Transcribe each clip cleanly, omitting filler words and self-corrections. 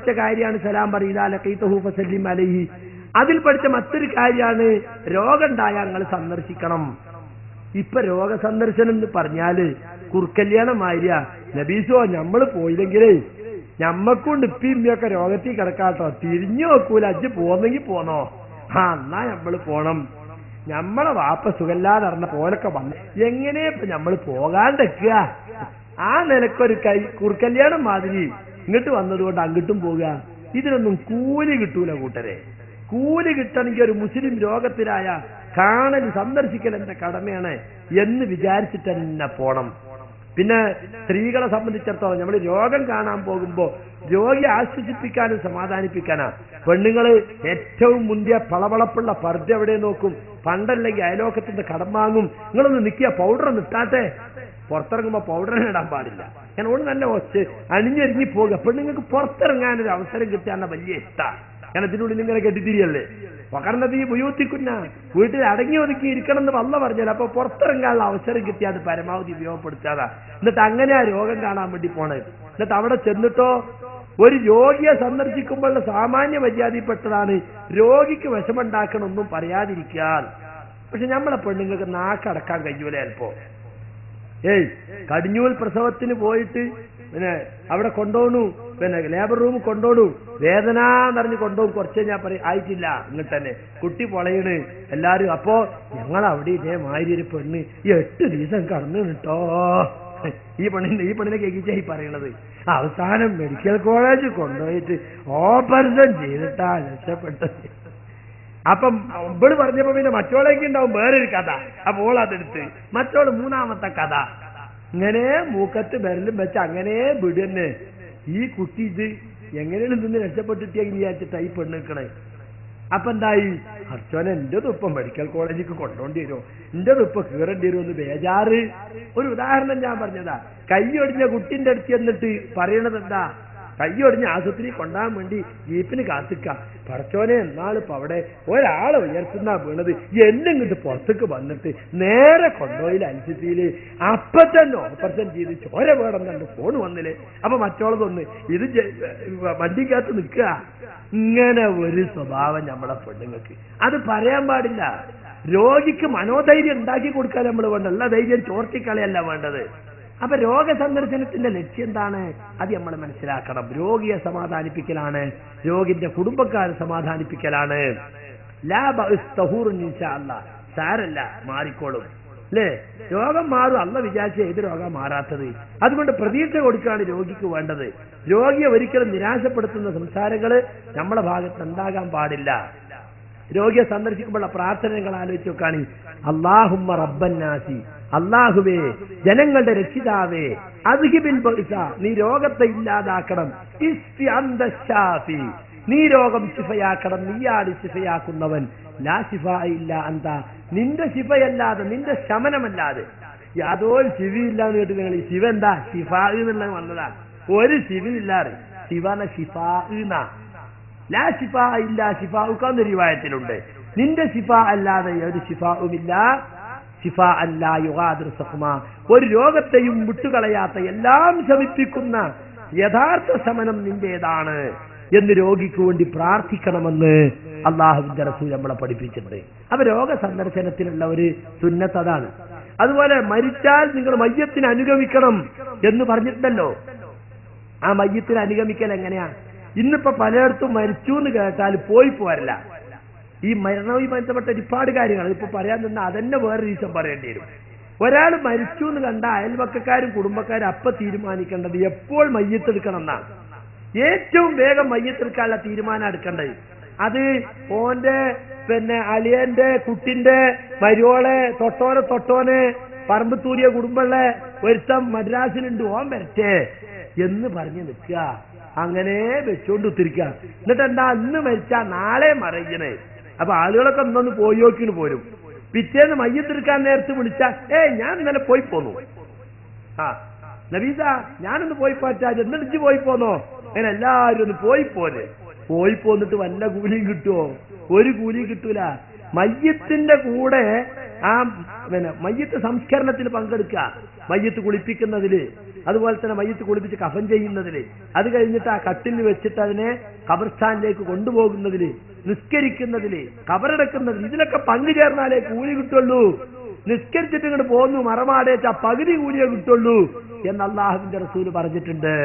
പഠിച്ച കാര്യമാണ് സലാം പറയില്ല ലഖീതഹു ഫസല്ലിം അലൈഹി. അതിൽ പഠിച്ച മറ്റൊരു കാര്യമാണ് രോഗം ഉണ്ടായാൽ നിങ്ങൾ സന്ദർശിക്കണം. ഇപ്പൊ രോഗസന്ദർശനം എന്ന് പറഞ്ഞാല് കുർക്കല്യാണമായിരിയ നബീസോ നമ്മൾ പോയില്ലെങ്കിലേ ഞമ്മക്കൊണ്ട് ഇപ്പിയൊക്കെ രോഗത്തിൽ കിടക്കാട്ടോ, തിരിഞ്ഞു നോക്കൂല, അജ്ജ് പോന്നെങ്കിൽ പോന്നോ, എന്നാ നമ്മള് പോണം, നമ്മളെ വാപ്പ സുഖല്ലാതെ അറിഞ്ഞ പോലൊക്കെ വന്നു, എങ്ങനെ ഇപ്പൊ നമ്മൾ പോകാണ്ടെക്കുക. ആ നിലക്കൊരു കുർക്കല്യാണം മാതിരി ഇങ്ങോട്ട് വന്നതുകൊണ്ട് അങ്ങോട്ടും പോവുക. ഇതിനൊന്നും കൂലി കിട്ടൂല കൂട്ടരെ. കൂലി കിട്ടണമെങ്കിൽ ഒരു മുസ്ലിം രോഗത്തിലായ കാണൽ സന്ദർശിക്കൽ എന്റെ കടമയാണ് എന്ന് വിചാരിച്ചിട്ട് തന്നെ പോണം. പിന്നെ സ്ത്രീകളെ സംബന്ധിച്ചിടത്തോളം നമ്മൾ രോഗം കാണാൻ പോകുമ്പോ രോഗി ആശ്വസിപ്പിക്കാനും സമാധാനിപ്പിക്കാനാ. പെണ്ണുങ്ങള് ഏറ്റവും മുന്തിയ പളവളപ്പുള്ള പർദ്ദ എവിടെ നോക്കും, പണ്ടല്ലെങ്കിൽ അയലോക്കത്തിന്റെ കടം വാങ്ങും. നിങ്ങളൊന്ന് നിൽക്കുക, പൗഡർ ഒന്ന് ഇട്ടാട്ടെ, പുറത്തിറങ്ങുമ്പോ പൗഡറിനെ ഇടാൻ പാടില്ല. ഞാൻ ഓട് നല്ല ഒച്ച് അണിഞ്ഞൊരുങ്ങി പോകുക. പെണ്ണുങ്ങൾക്ക് പുറത്തിറങ്ങാനൊരു അവസരം കിട്ടാൻ വലിയ ഇഷ്ടമാണ്. ഞാൻ ഇതിനുള്ളിൽ ഇങ്ങനെ കെട്ടിത്തിരിയല്ലേ. പകർന്നത് ഈ ഉപയോഗിക്കുന്ന വീട്ടിൽ അടങ്ങി ഒതുക്കി ഇരിക്കണം എന്ന് വല്ല പറഞ്ഞാൽ അപ്പൊ പുറത്തിറങ്ങാനുള്ള അവസരം കിട്ടിയാൽ അത് പരമാവധി ഉപയോഗപ്പെടുത്താതാ. എന്നിട്ട് അങ്ങനെ ആ രോഗം കാണാൻ വേണ്ടി പോണത്. എന്നിട്ട് അവിടെ ചെന്നിട്ടോ ഒരു രോഗിയെ സന്ദർശിക്കുമ്പോഴുള്ള സാമാന്യ മര്യാദയിൽപ്പെട്ടതാണ് രോഗിക്ക് വിഷമുണ്ടാക്കണമെന്നും പറയാതിരിക്കാൻ. പക്ഷെ നമ്മളെ പെണ്ണുങ്ങൾക്ക് നാക്കടക്കാൻ കഴിയൂല ചിലപ്പോ. കടിഞ്ഞൂൽ പ്രസവത്തിന് പോയിട്ട് പിന്നെ അവിടെ കൊണ്ടുപോണു, പിന്നെ ലേബർ റൂം കൊണ്ടുപോണു, വേദന എന്നറിഞ്ഞ് കൊണ്ടുപോകും. കുറച്ച് ഞാൻ പറയും ആയിട്ടില്ല, ഇങ്ങോട്ട് തന്നെ കുട്ടി പൊളയണ് എല്ലാരും. അപ്പോ ഞങ്ങൾ അവിടെ ഇതേമാതിരി ഒരു പെണ്ണ് 8 ദിവസം കടന്നു കേട്ടോ. ഈ പെണ്ണിനെ കേൾക്കിച്ചായി പറയണത്. അവസാനം മെഡിക്കൽ കോളേജ് കൊണ്ടുപോയിട്ട് ഓപ്പറേഷൻ ചെയ്തിട്ടാ രക്ഷപ്പെട്ടത്. അപ്പം ഇവള് പറഞ്ഞപ്പോ പിന്നെ മറ്റോളേക്ക് ഉണ്ടാവും വേറൊരു കഥ. അപ്പോൾ അതെടുത്ത് മറ്റോള് 3ാമത്തെ കഥ. ഇങ്ങനെ മൂക്കത്ത് ബെരലും വെച്ച് അങ്ങനെ വിടുന്നെ. ഈ കുട്ടി ഇത് എങ്ങനെയാണ് നിന്ന് രക്ഷപ്പെട്ടിട്ടേ വിചാരിച്ചിട്ടാ ഈ പെണ്ണിക്കണേ. അപ്പൊ എന്തായി, അർച്ചോനെ എന്റെ തുപ്പം മെഡിക്കൽ കോളേജിലേക്ക് കൊണ്ടോണ്ടി വരുമോ, എന്റെ തുപ്പം കീറേണ്ടി വരുമോ എന്ന് ബേജാറ്. ഒരു ഉദാഹരണം ഞാൻ പറഞ്ഞതാ. കൈയൊടിഞ്ഞ കുട്ടിന്റെ അടുത്ത് എന്നിട്ട് പറയണത് എന്താ, കൈയൊടിഞ്ഞ ആശുപത്രി കൊണ്ടാൻ വേണ്ടി ജീപ്പിന് കാത്തിക്ക. പറച്ചോനെ എന്നാളിപ്പോ അവിടെ ഒരാളെ ഉയർത്തുന്ന വീണത്, എന്നെ ഇങ്ങോട്ട് പുറത്തേക്ക് വന്നിട്ട് നേരെ കൊണ്ടുപോയില്ല അനുസരിച്ചില്. അപ്പൊ തന്നെ ഓപ്പറേഷൻ ചെയ്ത് ചോര വേണം കണ്ട് ഫോൺ വന്നില്ലേ. അപ്പൊ മറ്റോളതൊന്ന് ഇത് വണ്ടിക്കകത്ത് നിൽക്കുക. ഇങ്ങനെ ഒരു സ്വഭാവം നമ്മളെ പെണ്ണുങ്ങൾക്ക്. അത് പറയാൻ പാടില്ല. രോഗിക്ക് മനോധൈര്യം ഉണ്ടാക്കി കൊടുക്കാൻ നമ്മൾ വേണ്ട, എല്ലാ ധൈര്യം ചോർത്തിക്കളയല്ല വേണ്ടത്. അപ്പൊ രോഗസന്ദർശനത്തിന്റെ ലക്ഷ്യം എന്താണ്, അത് നമ്മൾ മനസ്സിലാക്കണം. രോഗിയെ സമാധാനിപ്പിക്കലാണ്, രോഗിന്റെ കുടുംബക്കാരെ സമാധാനിപ്പിക്കലാണ്. സാരല്ല, മാറിക്കോളും അല്ലേ. രോഗം മാറും, അല്ല വിചാരിച്ച ഏത് രോഗം മാറാത്തത്. അതുകൊണ്ട് പ്രതീക്ഷ കൊടുക്കുകയാണ് രോഗിക്ക് വേണ്ടത്. രോഗിയെ ഒരിക്കലും നിരാശപ്പെടുത്തുന്ന സംസാരങ്ങള് നമ്മളെ ഭാഗത്ത് ഉണ്ടാകാൻ പാടില്ല. രോഗിയെ സന്ദർശിക്കുമ്പോഴുള്ള പ്രാർത്ഥനകൾ ആലോചിച്ച് നോക്കാണ്. അല്ലാഹുമ്മ റബ്ബന്നാസി, അല്ലാഹുവേ ജനങ്ങളുടെ രക്ഷിതാവേ, അദ്ഹിബിൽ ബഅസ, നീ രോഗത്തെ ഇല്ലാതാക്കണം. ഇസ്ഫി അന്ത ശാഫി, നീ രോഗം ശിഫയാക്കണം, നീയാണ് ശിഫയാക്കുന്നവൻ. ലാ ശിഫാ ഇല്ല അന്ത, നിന്റെ ശിഫയല്ലാതെ, നിന്റെ ശമനമല്ലാതെ യാതൊരു ശിവയില്ല എന്ന് കേട്ട് നിങ്ങൾ. ശിവ എന്താ, ശിഫാ എന്നുള്ളത് വന്നതാ. ഒരു ശിവയില്ലാറ്, ശിവന ശിഫാ എന്നാ. ലാ ശിഫാ ഇല്ല ശിഫാഉക്കാന്ന് റിവായത്തിലുണ്ട്. നിന്റെ ശിഫ അല്ലാതെ ഒരു ശിഫാഉമില്ല. ശിഫ അല്ല യുഗാദിർ സഖ്മ, ഒരു രോഗത്തെയും വിട്ടുകളയാത്ത, എല്ലാം ശമിപ്പിക്കുന്ന യഥാർത്ഥ ശമനം നിന്റേതാണ് എന്ന് രോഗിക്ക് വേണ്ടി പ്രാർത്ഥിക്കണമെന്ന് അള്ളാഹുവിന്റെ റസൂൽ നമ്മളെ പഠിപ്പിച്ചിട്ടുണ്ട്. അപ്പൊ രോഗ സന്ദർശനത്തിലുള്ള ഒരു സുന്നത്ത് അതാണ്. അതുപോലെ മരിച്ചാൽ നിങ്ങൾ മയ്യത്തിന് അനുഗമിക്കണം എന്ന് പറഞ്ഞിട്ടുണ്ടല്ലോ. ആ മയ്യത്തിന് അനുഗമിക്കൽ എങ്ങനെയാ? ഇന്നിപ്പോ പലയിടത്തും മരിച്ചു എന്ന് കേട്ടാൽ പോയി പോരല്ല. ഈ മരണവുമായി ബന്ധപ്പെട്ട ഒരുപാട് കാര്യങ്ങൾ ഇപ്പൊ പറയാൻ നിന്നാൽ അതന്നെ വേറെ ദിവസം പറയേണ്ടി വരും. ഒരാൾ മരിച്ചു എന്ന് കണ്ട അയൽവക്കക്കാരും കുടുംബക്കാരും അപ്പൊ തീരുമാനിക്കേണ്ടത് എപ്പോൾ മയ്യത്തെടുക്കണം എന്നാണ്. ഏറ്റവും വേഗം മയ്യത്തെടുക്കാനുള്ള തീരുമാനം എടുക്കേണ്ടത്. അത് ഓന്റെ പിന്നെ അളിയന്റെ കുട്ടിന്റെ മരുവോളെ തൊട്ടോനെ പറമ്പത്തൂരിയ കുടുംബമുള്ള ഒരുത്തം മദ്രാസിനുണ്ട്, ഓൻ വരട്ടെ എന്ന് പറഞ്ഞു നിൽക്കുക. അങ്ങനെ വെച്ചോണ്ട് ഒത്തിരിക്കുക. എന്നിട്ട് എന്താ, ഇന്ന് മരിച്ചാ നാളെ മറിയണേ. അപ്പൊ ആളുകളൊക്കെ ഒന്നൊന്ന് പോയി നോക്കിന് പോരും. പിറ്റേന്ന് മയ്യത്തെടുക്കാൻ നേരത്ത് വിളിച്ചാ ഞാൻ ഇന്നലെ പോയി പോന്നു, നബീസ ഞാനൊന്ന് പോയി പറ്റാ, എന്നിട്ട് പോയി പോന്നോ? അങ്ങനെ എല്ലാരും ഒന്ന് പോയി പോന്നിട്ട് വല്ല കൂലിയും കിട്ടുമോ? ഒരു കൂലിയും കിട്ടൂല. മയ്യത്തിന്റെ കൂടെ ആ പിന്നെ മയ്യത്ത് സംസ്കരണത്തിൽ പങ്കെടുക്കുക, മയ്യത്ത് കുളിപ്പിക്കുന്നതില് അതുപോലെ തന്നെ മയ്യത്ത് കുളിപ്പിച്ച് കഫൻ ചെയ്യുന്നതില്, അത് കഴിഞ്ഞിട്ട് ആ കട്ടിൽ വെച്ചിട്ട് അതിനെ ഖബർസ്ഥാനിലേക്ക് കൊണ്ടുപോകുന്നതില്, നിസ്കരിക്കുന്നതില്, കബറടക്കുന്നതിൽ, ഇതിലൊക്കെ പങ്കുചേർന്നാലേ കൂലി കിട്ടുള്ളൂ. നിസ്കരിച്ചിട്ട് ഇങ്ങോട്ട് പോന്നു മറമാടേച്ച പകുതി കൂലിയെ കിട്ടുള്ളൂ എന്ന് അള്ളാഹുവിന്റെ റസൂല് പറഞ്ഞിട്ടുണ്ട്.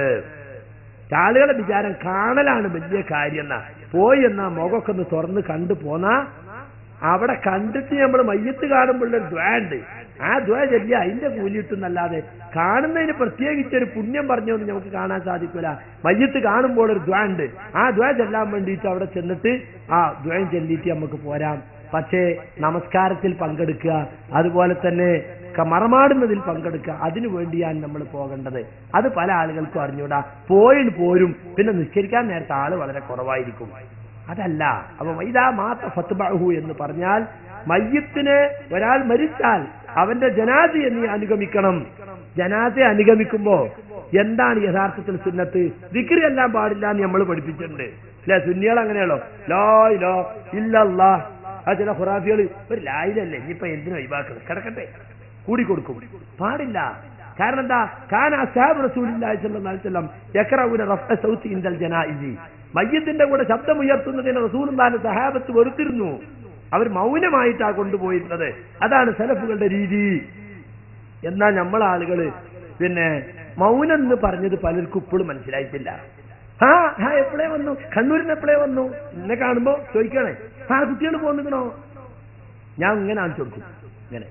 ആളുകളുടെ വിചാരം കാണലാണ് വലിയ കാര്യം എന്നാ. പോയി എന്നാ മുഖമൊക്കെ ഒന്ന് തുറന്ന് കണ്ടു പോന്നാ അവിടെ കണ്ടിട്ട് നമ്മൾ മയ്യത്ത് കാണുമ്പോഴൊരു ദ്വയുണ്ട്, ആ ദ്വ ചൊല്ലിയ അതിന്റെ കൂലി കിട്ടുന്നല്ലാതെ കാണുന്നതിന് പ്രത്യേകിച്ചൊരു പുണ്യം പറഞ്ഞൊന്നും നമുക്ക് കാണാൻ സാധിക്കില്ല. മയ്യത്ത് കാണുമ്പോൾ ഒരു ദ്വ ഉണ്ട്, ആ ദ്വ ചെല്ലാൻ വേണ്ടിയിട്ട് അവിടെ ചെന്നിട്ട് ആ ദ്വയം ചൊല്ലിയിട്ട് നമുക്ക് പോരാം. പക്ഷേ നമസ്കാരത്തിൽ പങ്കെടുക്കുക, അതുപോലെ തന്നെ മറമാടുന്നതിൽ പങ്കെടുക്കുക, അതിനു വേണ്ടിയാണ് നമ്മൾ പോകേണ്ടത്. അത് പല ആളുകൾക്കും അറിഞ്ഞൂടാ. പോരും, പിന്നെ നിസ്കരിക്കാൻ നേരത്തെ ആള് വളരെ കുറവായിരിക്കും. അതല്ല. അപ്പൊ ഇതാ മാത്ത ഫത്ബഹു എന്ന് പറഞ്ഞാൽ മയ്യത്തിന് ഒരാൾ മരിച്ചാൽ അവന്റെ ജനാസയെ നീ അനുഗമിക്കണം. ജനാസയെ അനുഗമിക്കുമ്പോ എന്താണ് യഥാർത്ഥത്തിൽ സുന്നത്ത്? ദിക്ർ എല്ലാം പാടില്ല എന്ന് നമ്മൾ പഠിപ്പിച്ചിട്ടുണ്ട് അല്ലെ? സുന്നികൾ അങ്ങനെയാണോ? ലാ ഇലാഹ ഇല്ലല്ലാഹ്. ആ ചില ഖുറാഫികൾ ഒരു ലായിലല്ലേ, ഇനിയിപ്പോ എന്തിനു ഒഴിവാക്കണം, കിടക്കട്ടെ, കൂടിക്കൊടുക്കും. പാടില്ല. കാരണം എന്താ? കാന അസ്ഹാബു റസൂലുള്ളാഹി സ്വല്ലല്ലാഹു അലൈഹി വസല്ലം യഖറഊന റഫഅ സൗതി ഇൻദൽ ജനായിസി. മയ്യത്തിന്റെ കൂടെ ശബ്ദമുയർത്തുന്നതിന് റസൂലുള്ളാഹിന്റെ സഹാബത്ത് വെറുത്തിരുന്നു. അവർ മൗനമായിട്ടാണ് കൊണ്ടുപോയിരുന്നത്. അതാണ് സലഫുകളുടെ രീതി. എന്നാൽ നമ്മളെ ആളുകള് പിന്നെ മൗനം എന്ന് പറഞ്ഞത് പലർക്കും ഇപ്പോഴും മനസ്സിലായിട്ടില്ല. എപ്പോഴേ വന്നു, കണ്ണൂരിന് എപ്പോഴേ വന്നു, എന്നെ കാണുമ്പോ ചോദിക്കണേ, കുട്ടികൾ പോന്നിക്കണോ? ഞാൻ ഇങ്ങനെ കാണിച്ചു കൊടുക്കും, ഇങ്ങനെ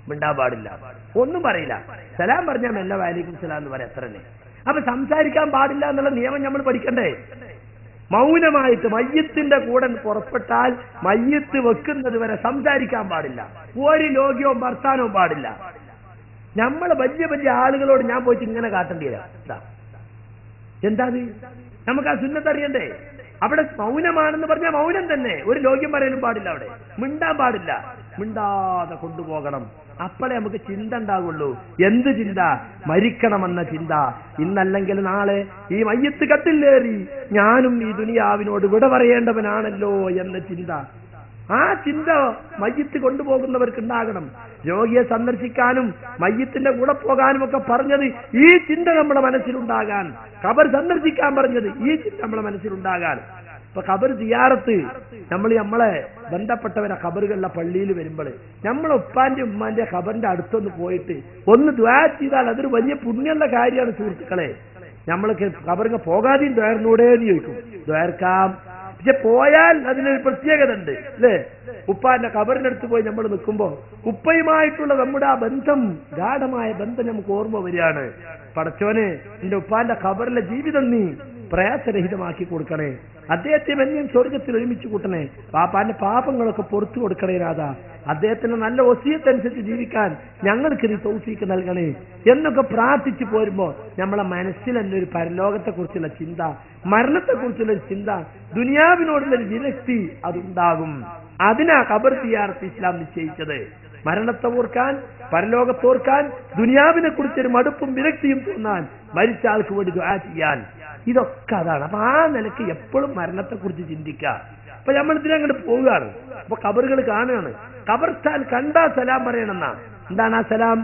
മിണ്ടാൻ പാടില്ല, ഒന്നും പറയില്ല. സലാം പറഞ്ഞാൽ മെല്ലെ വഅലൈക്കും സലാം എന്ന് പറയാം, അത്ര തന്നെ. അപ്പൊ സംസാരിക്കാൻ പാടില്ല എന്നുള്ള നിയമം നമ്മൾ പഠിക്കണ്ടേ? മൗനമായിട്ട് മയ്യത്തിന്റെ കൂടെ പുറപ്പെട്ടാൽ മയ്യത്ത് വെക്കുന്നത് വരെ സംസാരിക്കാൻ പാടില്ല. ഒരു ലോകിയോ ഭർത്താനോ പാടില്ല. നമ്മൾ വലിയ വലിയ ആളുകളോട് ഞാൻ പോയിട്ട് ഇങ്ങനെ കാട്ടേണ്ടി വരാം. എന്താ നമുക്ക് ആ സുന്നത്ത് അറിയണ്ടേ? അവിടെ മൗനമാണെന്ന് പറഞ്ഞാൽ മൗനം തന്നെ, ഒരു ലോക്യം പറയാനും പാടില്ല. അവിടെ മിണ്ടാൻ പാടില്ല, മിണ്ടാതെ കൊണ്ടുപോകണം. അപ്പോഴേ നമുക്ക് ചിന്ത ഉണ്ടാകുള്ളൂ. എന്ത് ചിന്ത? മരിക്കണമെന്ന ചിന്ത. ഇന്നല്ലെങ്കിൽ നാളെ ഈ മയ്യത്ത് കട്ടിലേറി ഞാനും ഈ ദുനിയാവിനോട് വിട പറയേണ്ടവനാണല്ലോ എന്ന ചിന്ത. ആ ചിന്ത മയ്യത്ത് കൊണ്ടുപോകുന്നവർക്ക് ഉണ്ടാകണം. രോഗിയെ സന്ദർശിക്കാനും മയ്യത്തിന്റെ കൂടെ പോകാനും ഒക്കെ പറഞ്ഞത് ഈ ചിന്ത നമ്മുടെ മനസ്സിലുണ്ടാകാൻ. ഖബർ സന്ദർശിക്കാൻ പറഞ്ഞത് ഈ ചിന്ത നമ്മുടെ മനസ്സിലുണ്ടാകാൻ. ഇപ്പൊ ഖബർ സിയാറത്ത്, നമ്മളെ ബന്ധപ്പെട്ടവരെ ഖബറുകളിലെ പള്ളിയിൽ വരുമ്പോൾ നമ്മളെ ഉപ്പാന്റെ ഉമ്മാന്റെ ഖബറിന്റെ അടുത്തൊന്ന് പോയിട്ട് ഒന്ന് ദുആ ചെയ്താൽ അതൊരു വലിയ പുണ്യമുള്ള കാര്യമാണ് സുഹൃത്തുക്കളെ. നമ്മൾക്ക് ഖബറിന് പോകാതെയും ദ്വാരനൂടേന്ന് ചോദിക്കും. ദ്വാരക്കാം. പക്ഷെ പോയാൽ അതിനൊരു പ്രത്യേകത ഉണ്ട് അല്ലേ? ഉപ്പാന്റെ ഖബറിന്റെ അടുത്ത് പോയി നമ്മൾ നിൽക്കുമ്പോ ഉപ്പയുമായിട്ടുള്ള നമ്മുടെ ആ ബന്ധം, ഗാഢമായ ബന്ധം നമുക്ക് ഓർമ്മ വരികയാണ്. പടച്ചോനെ, എന്റെ ഉപ്പാന്റെ ഖബറിലെ ജീവിതം നീ പ്രയാസരഹിതമാക്കി കൊടുക്കണേ. അദ്ദേഹത്തെ എന്നെയും സ്വർഗത്തിൽ ഒരുമിച്ച് കൂട്ടണേ. പാപ്പാന്റെ പാപങ്ങളൊക്കെ പുറത്തു കൊടുക്കണേ രാധ. അദ്ദേഹത്തിന്റെ നല്ല വസിയത്തനുസരിച്ച് ജീവിക്കാൻ ഞങ്ങൾക്ക് നീ തൗഫീക്ക് നൽകണേ എന്നൊക്കെ പ്രാർത്ഥിച്ചു പോരുമ്പോ നമ്മളെ മനസ്സിൽ തന്നെ ഒരു പരലോകത്തെ കുറിച്ചുള്ള ചിന്ത, മരണത്തെ കുറിച്ചുള്ള ചിന്ത, ദുനിയാവിനോടുള്ളൊരു വിരക്തി അതുണ്ടാകും. അതിനാ ഖബർ സിയാറത്ത് ഇസ്ലാം നിശ്ചയിച്ചത്. മരണത്തെ ഓർക്കാൻ, പരലോകത്തോർക്കാൻ, ദുനിയാവിനെ കുറിച്ചൊരു മടുപ്പും വിരക്തിയും തോന്നാൻ, മരിച്ച ആൾക്ക് വേണ്ടി ദുആ ചെയ്യാൻ, ഇതൊക്കെ അതാണ്. അപ്പൊ ആ നിലയ്ക്ക് എപ്പോഴും മരണത്തെ കുറിച്ച് ചിന്തിക്കുക. അപ്പൊ നമ്മൾ ഇതിനങ്ങോട്ട് പോവുകയാണ്. അപ്പൊ ഖബറുകൾ കാണുകയാണ്. ഖബർസ്ഥാൻ കണ്ടാ സലാം പറയണമെന്നാ. എന്താണ് ആ സലാം?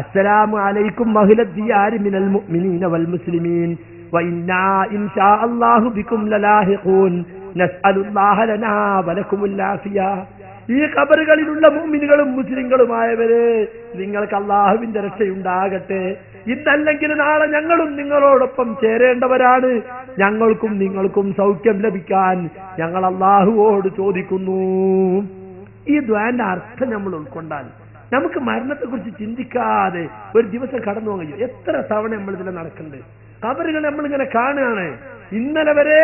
അസ്സലാമു അലൈക്കും അഹ്ലദ് ദിയാരി മിനൽ മുഅ്മിനീന വൽ മുസ്ലിമീൻ വഇന്നാ ഇൻഷാ അല്ലാഹു ബികും ലലാഹിഖൂൻ നസ്അലുല്ലാഹ ലനാ വലകുമുൽ ആഫിയ. ഈ ഖബറുകളിലുള്ള മുഅ്മിനുകളും മുസ്ലിങ്ങളുമായവരെ, നിങ്ങൾക്ക് അല്ലാഹുവിന്റെ രക്ഷയുണ്ടാകട്ടെ. ഇന്നല്ലെങ്കിൽ നാളെ ഞങ്ങളും നിങ്ങളോടൊപ്പം ചേരേണ്ടവരാണ്. ഞങ്ങൾക്കും നിങ്ങൾക്കും സൗഖ്യം ലഭിക്കാൻ ഞങ്ങൾ അല്ലാഹുവോട് ചോദിക്കുന്നു. ഈ ദുആന്റെ അർത്ഥം നമ്മൾ ഉൾക്കൊണ്ടാൽ നമുക്ക് മരണത്തെ കുറിച്ച് ചിന്തിക്കാതെ ഒരു ദിവസം കടന്നു പോകാൻ കഴിയും. എത്ര തവണ നമ്മൾ ഇതിൽ നടക്കുന്നുണ്ട്. ഖബറുകൾ നമ്മളിങ്ങനെ കാണുകയാണ്. ഇന്നലെ വരെ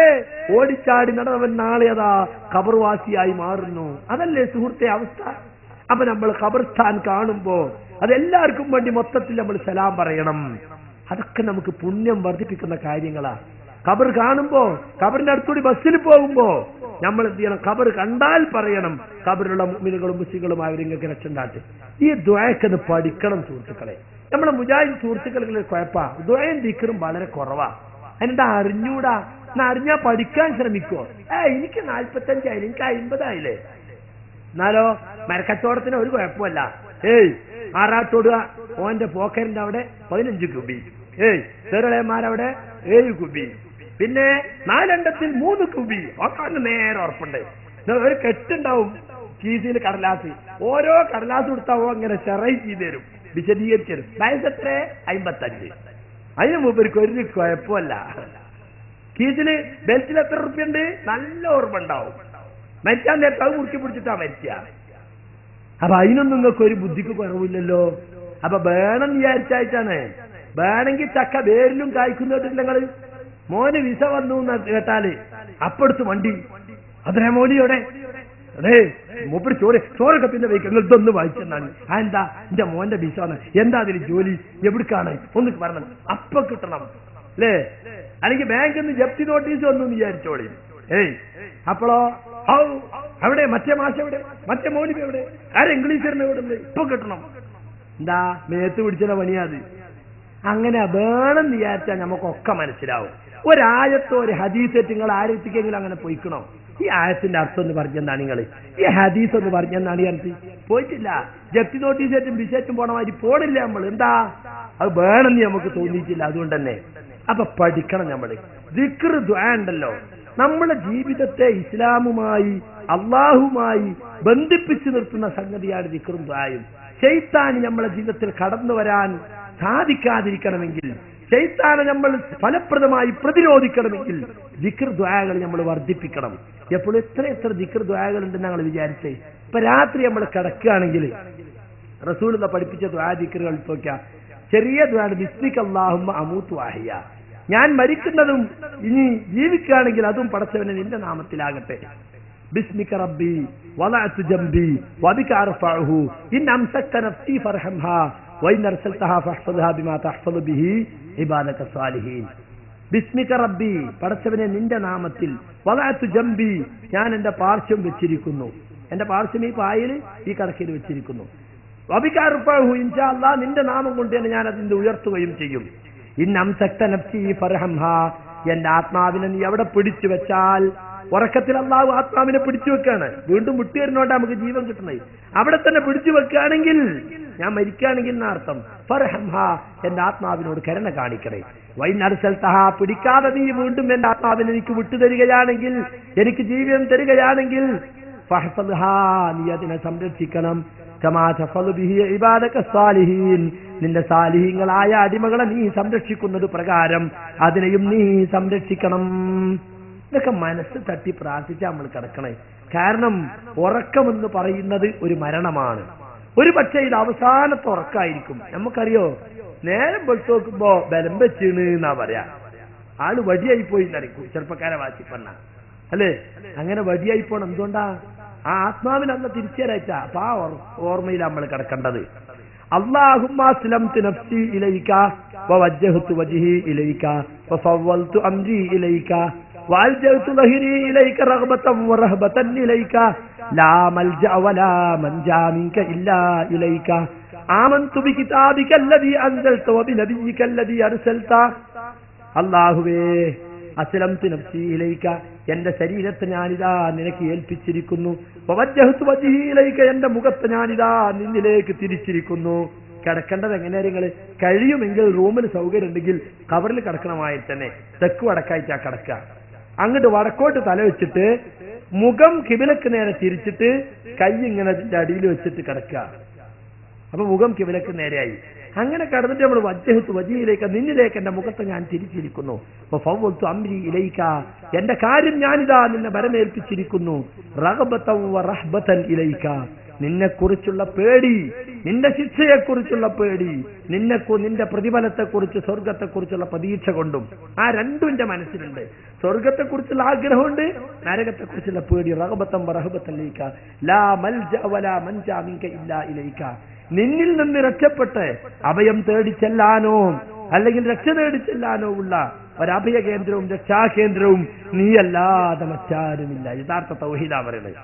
ഓടിച്ചാടി നടന്നവൻ നാളെ അതാ ഖബർവാസിയായി മാറുന്നു. അതല്ലേ സുഹൃത്തെ അവസ്ഥ? അപ്പൊ നമ്മൾ ഖബർസ്ഥാൻ കാണുമ്പോ അതെല്ലാവർക്കും വേണ്ടി മൊത്തത്തിൽ നമ്മൾ സലാം പറയണം. അതൊക്കെ നമുക്ക് പുണ്യം വർദ്ധിപ്പിക്കുന്ന കാര്യങ്ങളാ. ഖബർ കാണുമ്പോ, ഖബറിന്റെ അടുത്തൂടി ബസ്സിൽ പോകുമ്പോ നമ്മൾ എന്ത് ചെയ്യണം? ഖബർ കണ്ടാൽ പറയണം, ഖബറിലുള്ള മുഅ്മിനുകളും മുസ്ലിങ്ങളുമായ നിങ്ങൾക്ക് രക്ഷണ്ടാട്ടെ. ഈ ദുആയൊക്കെ പഠിക്കണം സുഹൃത്തുക്കളെ. നമ്മളെ മുജാഹിദ് സുഹൃത്തുക്കളുടെ കുഴപ്പാ, ദുആയും ദിക്റും വളരെ കുറവാ. അതിനെന്താ? അറിഞ്ഞൂടാ. എന്നാ അറിഞ്ഞാ പഠിക്കാൻ ശ്രമിക്കോ? എനിക്ക് 45 ആയില്ലേ, എനിക്ക് 50 ആയില്ലേ. എന്നാലോ മരക്കച്ചവടത്തിന് ഒരു കുഴപ്പമല്ല. ആറാട്ടോടുക, ഓന്റെ പോക്കറിന്റെ അവിടെ 15 കുബി, ചെറുളയന്മാരവിടെ 7 കുബി, പിന്നെ 4 എണ്ണത്തിൽ 3 കുബി ഒക്കെ നേരെ ഉറപ്പുണ്ട്. ഒരു കെട്ടുണ്ടാവും കീസിൽ കടലാസ്, ഓരോ കടലാസ് കൊടുത്താവോ അങ്ങനെ ചെറൈ ചെയ്ത് തരും, വിശദീകരിച്ചു തരും. വയസ്സെത്ര? 55. അതിന് മൂപ്പർക്ക് ഒരു കുഴപ്പമല്ല. കീസില് ബെൽറ്റിൽ എത്ര റുപ്യുണ്ട് നല്ല ഓർമ്മ ഉണ്ടാവും. മരിച്ചാൻ നേരത്തെ അത് മുറുക്കി പിടിച്ചിട്ടാ മരിച്ച. അപ്പൊ അതിനൊന്നും നിങ്ങൾക്ക് ഒരു ബുദ്ധിക്ക് കുറവില്ലല്ലോ. അപ്പൊ വേണം വിചാരിച്ചായിട്ടാണ്. വേണമെങ്കിൽ ചക്ക വേരിലും കായ്ക്കുന്നതില്ല. നിങ്ങള് മോന് വിസ വന്നു എന്ന് കേട്ടാല് അപ്പടുത്ത് വണ്ടി അതേ മോലിയോടെ അതെ മൂപ്പര് ചോറൊക്കെ പിന്നെ വയ്ക്കുക ഇതൊന്ന് വായിച്ചെന്നാണ്. എന്താ എന്റെ മോന്റെ വിസ എന്താ അതിന് ജോലി എവിടേക്കാണ് ഒന്ന് പറഞ്ഞത് അപ്പൊ കിട്ടണം അല്ലേ? അല്ലെങ്കിൽ ബാങ്കിൽ നിന്ന് ജപ്തി നോട്ടീസ് വന്നു വിചാരിച്ചോളി. അപ്പോളോ അവിടെ മറ്റേ മാഷ എവിടെ, മറ്റേ മോനിക്ക് എവിടെ, ഇംഗ്ലീഷറിന് എവിടെ ഇപ്പൊ കിട്ടണം. എന്താ മേത്ത് പിടിച്ചുള്ള പണിയാത്. അങ്ങനെ വേണം വിചാരിച്ചാൽ നമുക്കൊക്കെ മനസ്സിലാവും. ഒരായത്തോ ഒരു ഹദീസേറ്റ് നിങ്ങൾ ആരെത്തിക്കെങ്കിലും അങ്ങനെ പോയിക്കണോ? ഈ ആയത്തിന്റെ അർത്ഥം ഒന്ന് പറഞ്ഞെന്നാണ് നിങ്ങൾ, ഈ ഹദീസ് ഒന്ന് പറഞ്ഞെന്നാണ് എനിക്ക് പോയിട്ടില്ല. ജപ്തി നോട്ടീസേറ്റും വിശേറ്റും പോണ മാതിരി പോണില്ല നമ്മൾ. എന്താ അത് വേണമെന്ന് നമുക്ക് തോന്നിയിട്ടില്ല. അതുകൊണ്ട് തന്നെ അപ്പൊ പഠിക്കണം നമ്മൾ. ദിക്ർ ദുആ ഉണ്ടല്ലോ, നമ്മുടെ ജീവിതത്തെ ഇസ്ലാമുമായി അള്ളാഹുമായി ബന്ധിപ്പിച്ചു നിർത്തുന്ന സംഗതിയാണ് ദിക്റും ദുആയും. ശൈത്താൻ നമ്മളെ ജീവിതത്തിൽ കടന്നു വരാൻ സാധിക്കാതിരിക്കണമെങ്കിൽ, ശൈത്താനെ നമ്മൾ ഫലപ്രദമായി പ്രതിരോധിക്കണമെങ്കിൽ ദിക്ർ ദുആകൾ നമ്മൾ വർദ്ധിപ്പിക്കണം. എപ്പോഴും എത്ര ദിക്ർ ദുആകൾ ഉണ്ടെന്ന് ഞങ്ങൾ വിചാരിച്ചേ. ഇപ്പൊ രാത്രി നമ്മൾ കിടക്കുകയാണെങ്കിൽ റസൂലുള്ള പഠിപ്പിച്ച ദുആ ദിക്റുകൾ നോക്കിയാൽ ചെറിയ ദുആ, ബിസ്മിക അല്ലാഹുമ്മ അമൂതു വഅഹ്യ, ഞാൻ മരിക്കുന്നതും ഇനി ജീവിക്കുകയാണെങ്കിൽ അതും പടച്ചവനെ നിന്റെ നാമത്തിലാകട്ടെ. ബിസ്മിക റബ്ബി വലഅതു ജംബി വബിക അർഫഉഹു ഇൻ അംസക്ത നഫ്സി ഫർഹംഹാ വഇൻ അർസൽതഹാ ഫഹ്ഫദ്ഹാ ബിമാ തഹ്ഫദു ബിഹി ഇബാദക സാലിഹീൻ. ബിസ്മിക റബ്ബി, പടച്ചവനെ നിന്റെ നാമത്തിൽ, വലഅതു ജംബി, ഞാൻ എന്റെ പാർശ്വം വെച്ചിരിക്കുന്നു, എന്റെ പാർശ്വം ഈ പായൽ ഈ കടക്കയിൽ വെച്ചിരിക്കുന്നു. വബിക അർഫഉഹു, ഇൻഷാ അല്ലാഹ് നിന്റെ നാമം കൊണ്ട് തന്നെ ഞാൻ അതിന്റെ ഉയർത്തുകയും ചെയ്യും. ഇൻ അംസക്ത നഫ്സി ഫർഹംഹാ, എന്റെ ആത്മാവിനെ നീ എവിടെ പിടിച്ചു വെച്ചാൽ, ഉറക്കത്തിൽ അള്ളാഹു ആത്മാവിനെ പിടിച്ചു വെക്കാണ്, വീണ്ടും വിട്ടുവരുന്നോണ്ട് നമുക്ക് ജീവൻ കിട്ടണേ. അവിടെ തന്നെ പിടിച്ചു വെക്കുകയാണെങ്കിൽ, ഞാൻ മരിക്കുകയാണെങ്കിൽ എന്നർത്ഥം, ഫർഹംഹാ, എന്റെ ആത്മാവിനോട് കരുണ കാണിക്കണേ. വൈൻ അർസൽതഹാ, പിടിക്കാതെ നീ വീണ്ടും എന്റെ ആത്മാവിനെ എനിക്ക് വിട്ടുതരികയാണെങ്കിൽ, എനിക്ക് ജീവിതം തരികയാണെങ്കിൽ, ഫഹ്ഫദ്ഹാ, നീ അതിനെ സംരക്ഷിക്കണം. കമാ തഹ്ഫദു ബിഹി ഇബാദക സാലിഹീൻ, നിന്റെ സാലിഹീങ്ങളായ അടിമകളെ നീ സംരക്ഷിക്കുന്നത് പ്രകാരം അതിനെയും നീ സംരക്ഷിക്കണം. ഇതൊക്കെ മനസ്സ് തട്ടി പ്രാർത്ഥിച്ച് നമ്മൾ കിടക്കണേ. കാരണം ഉറക്കമെന്ന് പറയുന്നത് ഒരു മരണമാണ്. ഒരു പക്ഷേ ഇത് അവസാനത്തെ ഉറക്കായിരിക്കും. നമുക്കറിയോ, നേരം വെളുത്ത് നോക്കുമ്പോ ബലം വെച്ചിണ് എന്നാ പറയാ, ആള് വടിയായി പോയി എന്നറിയിക്കും ചെറുപ്പക്കാരെ വാശിപ്പണ്ണ അല്ലേ? അങ്ങനെ വടിയായി പോണം. എന്തുകൊണ്ടാ? ആ ആത്മാവിന് അന്ന് തിരിച്ചേരായിട്ടാ. അപ്പൊ ആ ഓർമ്മയിൽ നമ്മൾ കിടക്കേണ്ടത്. അല്ലാഹുമ്മ അസ്ലംതു നഫ്സി ഇലൈക വവജ്ജഹ്തു വജ്ഹി ഇലൈക വഫവ്വൽതു അംരി ഇലൈക വഅൽജഅ്തു ളഹ്രി ഇലൈക റഗ്ബതൻ വറഹബതൻ ഇലൈക ലാ മൽജഅ വലാ മൻജാ മിൻക ഇല്ലാ ഇലൈക ആമൻതു ബികിതാബിക അല്ലദീ അൻസൽത വബിനബിയിക അല്ലദീ അർസൽത. അല്ലാഹുവേ, അസ്ലംതു നഫ്സി ഇലൈക, എന്റെ ശരീരത്തെ ഞാനിതാ നിനക്ക് ഏൽപ്പിച്ചിരിക്കുന്നു. വവജ്ജഹ്തു വജ്ഹി ഇലൈക, എന്റെ മുഖത്തെ ഞാനിതാ നിന്നിലേക്ക് തിരിച്ചിരിക്കുന്നു. കിടക്കേണ്ടത് എങ്ങനെയാ? നിങ്ങൾ കഴിയുമെങ്കിൽ റൂമിൽ സൗകര്യം ഉണ്ടെങ്കിൽ കവറിൽ കിടക്കണമായി തന്നെ തെക്ക് വടക്കായിട്ടാ കിടക്കുക. അങ്ങോട്ട് വടക്കോട്ട് തല വെച്ചിട്ട് മുഖം കിബിലക്ക് നേരെ തിരിച്ചിട്ട് കൈ ഇങ്ങനെ അടിയിൽ വെച്ചിട്ട് കിടക്കുക. അപ്പൊ മുഖം കിബിലക്ക് നേരെയായി. അങ്ങനെ കടന്നിട്ട് നമ്മൾ വജ്ജഹ്തു വജ്ഹിയിലേക്ക്, നിന്നിലേക്ക് എന്റെ മുഖത്തെ ഞാൻ തിരിച്ചിരിക്കുന്നു. ഫവ്വൽതു അംരി ഇലൈക, എന്റെ കാര്യം ഞാനിതാ നിന്നെ ഭരമേൽപ്പിച്ചിരിക്കുന്നു. റഗ്ബതൻ വറഹ്ബതൻ ഇലൈക, നിന്നെക്കുറിച്ചുള്ള പേടി, നിന്റെ ശിക്ഷയെക്കുറിച്ചുള്ള പേടി, നിന്റെ പ്രതിഫലത്തെക്കുറിച്ച് സ്വർഗത്തെക്കുറിച്ചുള്ള പ്രതീക്ഷ കൊണ്ടും. ആ രണ്ടും എന്റെ മനസ്സിലുണ്ട്. സ്വർഗത്തെക്കുറിച്ചുള്ള ആഗ്രഹമുണ്ട്, നരകത്തെക്കുറിച്ചുള്ള പേടി. റഗ്ബതൻ വറഹ്ബതൻ ഇലൈക ലാ മൽജഅ വലാ മൻജാ മിൻക ഇല്ലാ ഇലൈക, നിന്നിൽ നിന്ന് രക്ഷപ്പെട്ട് അഭയം തേടി ചെല്ലാനോ അല്ലെങ്കിൽ രക്ഷ തേടി ചെല്ലാനോ ഉള്ള ഒരഭയ കേന്ദ്രവും രക്ഷാകേന്ദ്രവും നീയല്ലാതെ മറ്റാരുമില്ല. യഥാർത്ഥ തൗഹീദാ പറയുന്നത്.